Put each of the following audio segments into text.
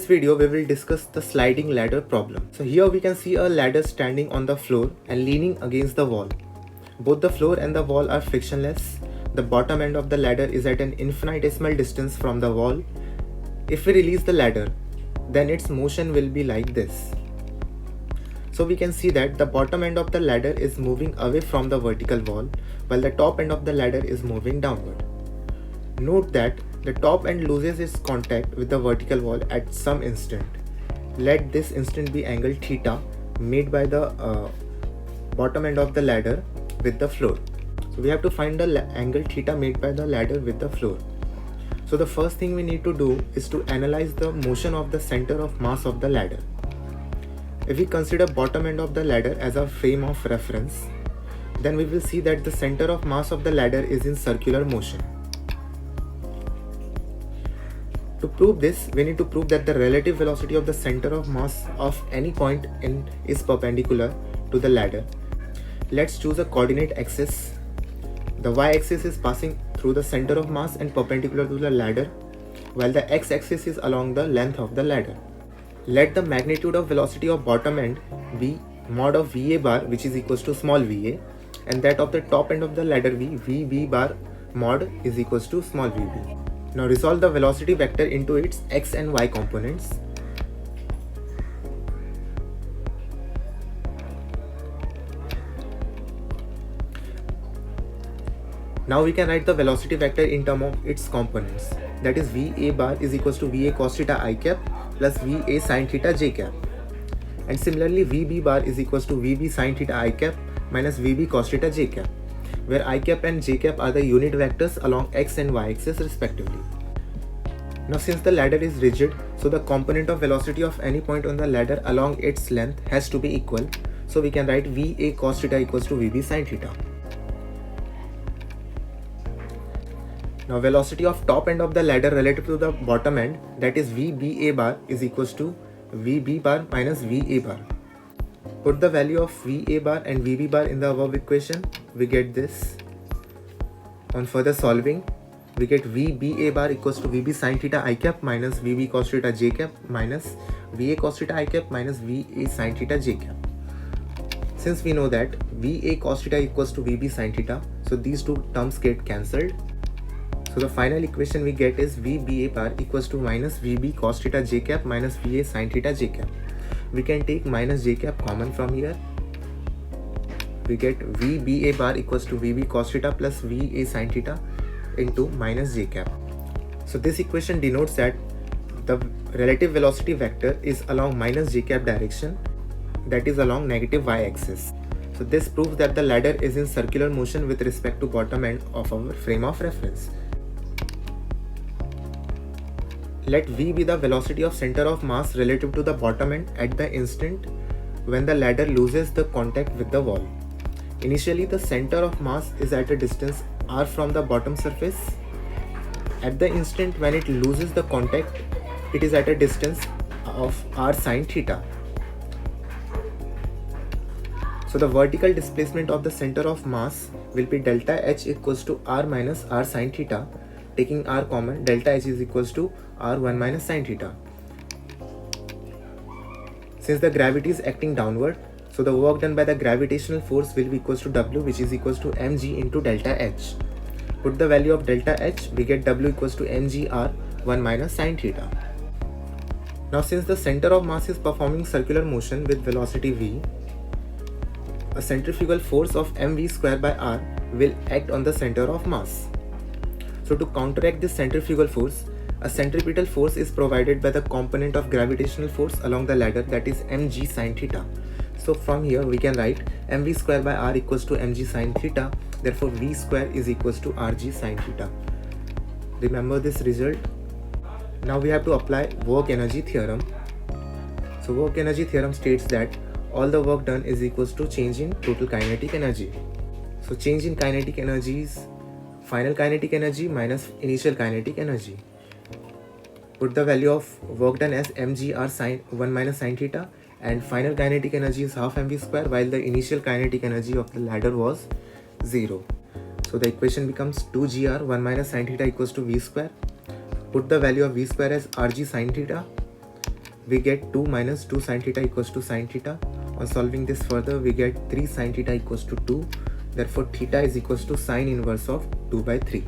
this video, we will discuss the sliding ladder problem. So here we can see a ladder standing on the floor and leaning against the wall. Both the floor and the wall are frictionless. The bottom end of the ladder is at an infinitesimal distance from the wall. If we release the ladder, then its motion will be like this. So we can see that the bottom end of the ladder is moving away from the vertical wall, while the top end of the ladder is moving downward. Note that the top end loses its contact with the vertical wall at some instant. Let this instant be angle theta made by the bottom end of the ladder with the floor. So we have to find the angle theta made by the ladder with the floor. So the first thing we need to do is to analyze the motion of the center of mass of the ladder. If we consider bottom end of the ladder as a frame of reference, then we will see that the center of mass of the ladder is in circular motion. To prove this, we need to prove that the relative velocity of the center of mass of any point is perpendicular to the ladder. Let's choose a coordinate axis. The y-axis is passing through the center of mass and perpendicular to the ladder, while the x-axis is along the length of the ladder. Let the magnitude of velocity of bottom end be mod of VA bar, which is equals to small va, and that of the top end of the ladder be VB bar mod is equals to small vb. Now resolve the velocity vector into its x and y components. Now we can write the velocity vector in terms of its components. That is VA bar is equals to VA cos theta I cap plus VA sin theta j cap. And similarly VB bar is equals to VB sin theta I cap minus VB cos theta j cap, where I cap and j cap are the unit vectors along x and y axis respectively. Now since the ladder is rigid, so the component of velocity of any point on the ladder along its length has to be equal. So we can write VA cos theta equals to VB sin theta. Now velocity of top end of the ladder relative to the bottom end, that is VBA bar is equals to VB bar minus VA bar. Put the value of VA bar and VB bar in the above equation, we get this. On further solving, we get VBA bar equals to VB sin theta I cap minus VB cos theta j cap minus VA cos theta I cap minus VA sin theta j cap. Since we know that VA cos theta equals to VB sin theta, so these two terms get cancelled. So the final equation we get is VBA bar equals to minus VB cos theta j cap minus VA sin theta j cap. We can take minus j cap common from here. We get VBA bar equals to VB cos theta plus VA sin theta into minus j cap. So this equation denotes that the relative velocity vector is along minus j cap direction, that is along negative y axis. So this proves that the ladder is in circular motion with respect to bottom end of our frame of reference. Let V be the velocity of center of mass relative to the bottom end at the instant when the ladder loses the contact with the wall. Initially, the center of mass is at a distance r from the bottom surface. At the instant when it loses the contact, it is at a distance of r sin theta. So the vertical displacement of the center of mass will be delta h equals to r minus r sin theta. Taking r common, delta h is equals to r1 minus sin theta. Since the gravity is acting downward, so the work done by the gravitational force will be equals to W, which is equals to mg into delta h. Put the value of delta h, we get W equals to mg r1 minus sin theta. Now since the center of mass is performing circular motion with velocity v, a centrifugal force of mv square by r will act on the center of mass. So to counteract this centrifugal force, a centripetal force is provided by the component of gravitational force along the ladder, that is mg sin theta. So from here we can write mv square by r equals to mg sin theta, therefore v square is equals to rg sin theta. Remember this result. Now we have to apply work energy theorem. So work energy theorem states that all the work done is equals to change in total kinetic energy. So change in kinetic energy is final kinetic energy minus initial kinetic energy. Put the value of work done as mg r sin 1 minus sin theta, and final kinetic energy is half mv square, while the initial kinetic energy of the ladder was 0. So the equation becomes 2gr 1 minus sin theta equals to v square. Put the value of v square as rg sin theta, we get 2 minus 2 sin theta equals to sin theta. On solving this further, we get 3 sin theta equals to 2. Therefore, theta is equals to sin inverse of 2 by 3.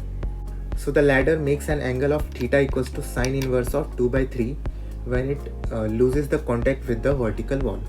So the ladder makes an angle of theta equals to sin inverse of 2 by 3 when it loses the contact with the vertical wall.